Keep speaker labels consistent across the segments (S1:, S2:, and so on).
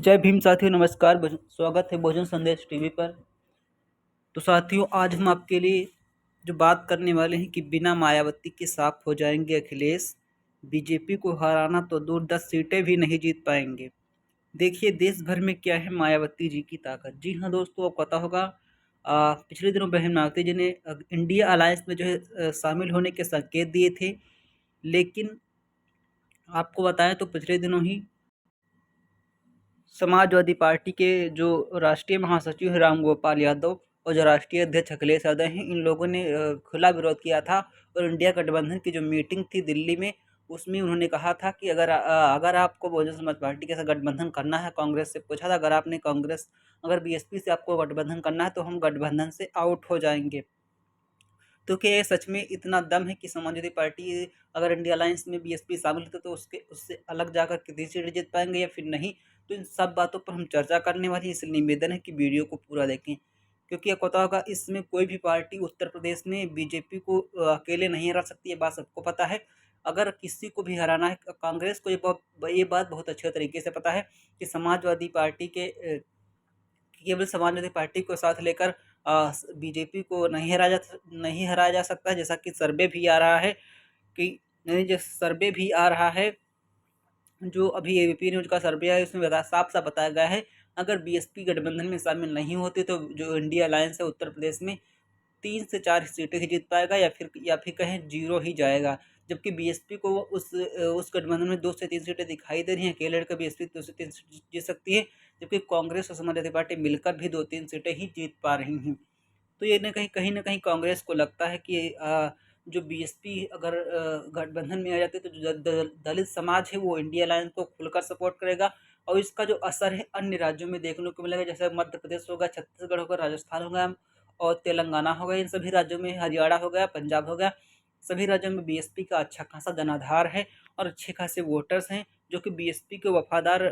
S1: जय भीम साथियों, नमस्कार। स्वागत है भोजन संदेश टीवी पर। तो साथियों, आज हम आपके लिए जो बात करने वाले हैं कि बिना मायावती के साफ हो जाएंगे अखिलेश। बीजेपी को हराना तो दूर, 10 सीटें भी नहीं जीत पाएंगे। देखिए देश भर में क्या है मायावती जी की ताकत। जी हाँ दोस्तों, आपको पता होगा पिछले दिनों बहन मायावती जी ने इंडिया अलायंस में जो है शामिल होने के संकेत दिए थे। लेकिन आपको बताएं तो पिछले दिनों ही समाजवादी पार्टी के जो राष्ट्रीय महासचिव हैं रामगोपाल यादव और जो राष्ट्रीय अध्यक्ष अखिलेश यादव हैं, इन लोगों ने खुला विरोध किया था। और इंडिया गठबंधन की जो मीटिंग थी दिल्ली में, उसमें उन्होंने कहा था कि अगर आपको बहुजन समाज पार्टी के साथ गठबंधन करना है, कांग्रेस से पूछा था, अगर बीएसपी से आपको गठबंधन करना है तो हम गठबंधन से आउट हो जाएंगे। तो क्या ये सच में इतना दम है कि समाजवादी पार्टी अगर इंडिया अलायंस में बीएसपी शामिल होते तो उससे अलग जाकर कितनी सीटें जीत पाएंगे या फिर नहीं? तो इन सब बातों पर हम चर्चा करने वाले हैं, इसलिए निवेदन है कि वीडियो को पूरा देखें। क्योंकि आपको पता होगा, इसमें कोई भी पार्टी उत्तर प्रदेश में बीजेपी को अकेले नहीं हरा सकती, ये बात सबको पता है। अगर किसी को भी हराना है, कांग्रेस को ये बात बहुत अच्छे तरीके से पता है कि समाजवादी पार्टी के केवल समाजवादी पार्टी को साथ लेकर बीजेपी को नहीं हराया जा सकता, जैसा कि सर्वे भी आ रहा है कि नहीं, जो सर्वे भी आ रहा है, जो अभी एबीपी न्यूज का सर्वे है उसमें साफ साफ बताया गया है, अगर बीएसपी गठबंधन में शामिल नहीं होती तो जो इंडिया अलायंस है उत्तर प्रदेश में 3 से 4 सीटें ही जीत पाएगा या फिर कहें जीरो ही जाएगा। जबकि बीएसपी को उस गठबंधन में 2 से 3 सीटें दिखाई दे रही हैं, अकेले लड़कर बीएसपी 2 से 3 सीटें जीत सकती है, जबकि कांग्रेस और समाजवादी पार्टी मिलकर भी 2-3 सीटें ही जीत पा रही हैं। तो ये न कहीं कांग्रेस को लगता है कि जो बीएसपी अगर गठबंधन में आ जाती है तो जो दलित समाज है वो इंडिया अलायंस को खुलकर सपोर्ट करेगा। और इसका जो असर है अन्य राज्यों में देखने को मिलेगा, जैसे मध्य प्रदेश हो गया, छत्तीसगढ़ हो गया, राजस्थान हो गया और तेलंगाना हो गया। इन सभी राज्यों में, हरियाणा हो गया, पंजाब हो गया, सभी राज्यों में बीएसपी का अच्छा खासा जनाधार है और अच्छे खासे वोटर्स हैं जो कि बीएसपी के वफादार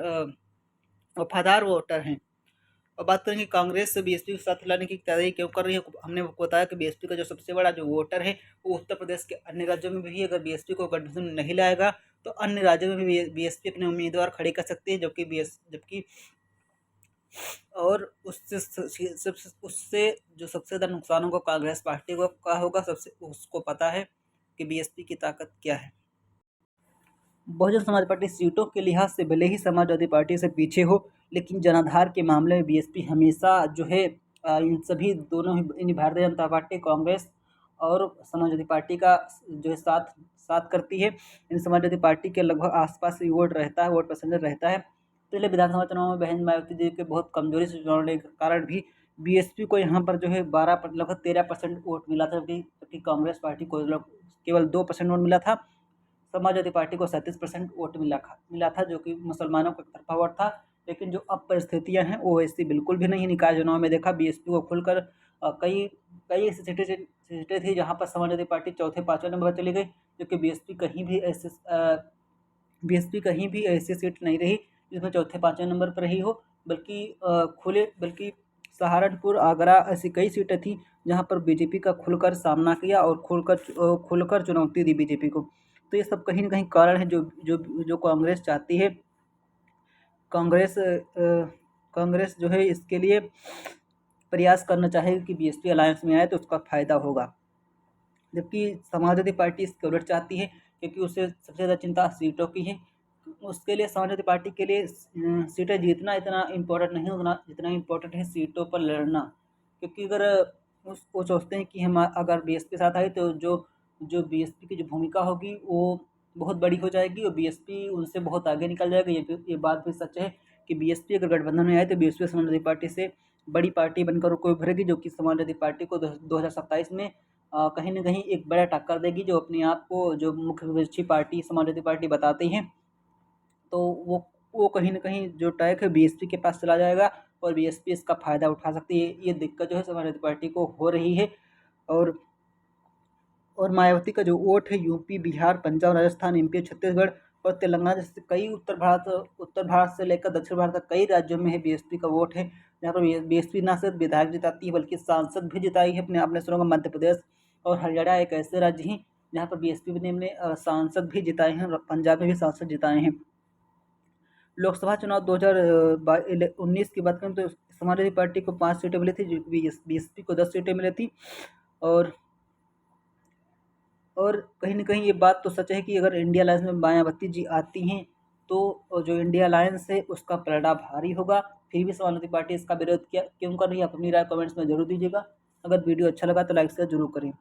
S1: वोटर हैं। और बात करेंगे कांग्रेस से बीएसपी को साथ लाने की तैयारी क्यों कर रही है। हमने आपको बताया कि बीएसपी का जो सबसे बड़ा जो वोटर है वो उत्तर प्रदेश के अन्य राज्यों में भी, अगर बीएसपी को गठबंधन में नहीं लाएगा तो अन्य राज्यों में भी बीएसपी अपने उम्मीदवार खड़े कर सकती है, जबकि और उससे जो सबसे ज़्यादा नुकसान होगा कांग्रेस पार्टी को का होगा, सबसे उसको पता है कि बीएसपी की ताकत क्या है। बहुजन समाज पार्टी सीटों के लिहाज से भले ही समाजवादी पार्टी से पीछे हो, लेकिन जनाधार के मामले में बीएसपी हमेशा जो है इन सभी दोनों ही, इन भारतीय जनता पार्टी, कांग्रेस और समाजवादी पार्टी का जो है साथ साथ करती है। इन समाजवादी पार्टी के लगभग आसपास ही वोट रहता है, वोट परसेंटेज रहता है। पिछले विधानसभा चुनाव में बहन मायावती जी के बहुत कमजोरी से चुनाव लड़ने के कारण भी बीएसपी को यहाँ पर जो है लगभग 13% वोट मिला था, जबकि कांग्रेस पार्टी को केवल 2% वोट मिला था। समाजवादी पार्टी को 37% वोट मिला था, जो कि मुसलमानों का तरफा वोट था। लेकिन जो अब परिस्थितियां हैं वो ऐसी बिल्कुल भी नहीं है। निकाय चुनाव में देखा बीएसपी को खुलकर कई कई ऐसी सीटें थी जहां पर समाजवादी पार्टी चौथे पांचवें नंबर पर चली गई, जो कि बीएसपी कहीं भी ऐसी सीट नहीं रही जिसमें चौथे पांचवें नंबर पर रही हो, बल्कि सहारनपुर, आगरा, ऐसी कई सीटें थी जहां पर बीजेपी का खुलकर सामना किया और खुलकर चुनौती दी बीजेपी को। तो ये सब कहीं ना कहीं कारण है जो जो जो कांग्रेस चाहती है। कांग्रेस कांग्रेस जो है इसके लिए प्रयास करना चाहेगी कि बीएसपी अलायंस में आए तो उसका फायदा होगा, जबकि समाजवादी पार्टी इसके उलट चाहती है, क्योंकि उसे सबसे ज़्यादा चिंता सीटों की है। उसके लिए समाजवादी पार्टी के लिए सीटें जीतना इतना इम्पोर्टेंट नहीं उतना जितना इम्पोर्टेंट है सीटों पर लड़ना। क्योंकि अगर वो सोचते हैं कि हम अगर बीएसपी साथ आए तो जो जो बीएसपी की जो भूमिका होगी वो बहुत बड़ी हो जाएगी और बीएसपी उनसे बहुत आगे निकल जाएगा। ये बात भी सच है कि बीएसपी अगर गठबंधन में आए तो बीएसपी समाजवादी पार्टी से बड़ी पार्टी बनकर कोई उभरेगी, जो कि समाजवादी पार्टी को 2027 में कहीं न कहीं एक बड़ा टक्कर देगी, जो अपने आप को जो मुख्य विपक्षी पार्टी समाजवादी पार्टी बताती हैं। तो वो कहीं न कहीं जो ट्रैक है बीएसपी के पास चला जाएगा और बीएसपी इसका फ़ायदा उठा सकती है। ये दिक्कत जो है समाजवादी पार्टी को हो रही है। और मायावती का जो वोट है यूपी, बिहार, पंजाब, राजस्थान, एमपी, छत्तीसगढ़ और तेलंगाना जैसे कई उत्तर भारत से लेकर दक्षिण भारत तक कई राज्यों में है बीएसपी का वोट है। जहाँ पर बीएसपी ना सिर्फ विधायक जिताती है बल्कि सांसद भी जिताई है। आपने सुना होगा मध्य प्रदेश और हरियाणा एक ऐसे राज्य हैं जहाँ पर बीएसपी ने सांसद भी जिताए हैं और पंजाब में भी सांसद जिताए हैं। लोकसभा चुनाव 2019 की बात करें तो समाजवादी पार्टी को 5 सीटें मिली थी, बीएसपी को 10 सीटें मिली थी। और कहीं न कहीं ये बात तो सच है कि अगर इंडिया अलायंस में मायावती जी आती हैं, तो जो इंडिया अलायंस है उसका पलड़ा भारी होगा। फिर भी समाजवादी पार्टी इसका विरोध क्यों कर रही है? अपनी राय कमेंट्स में ज़रूर दीजिएगा। अगर वीडियो अच्छा लगा तो लाइक शेयर ज़रूर करें।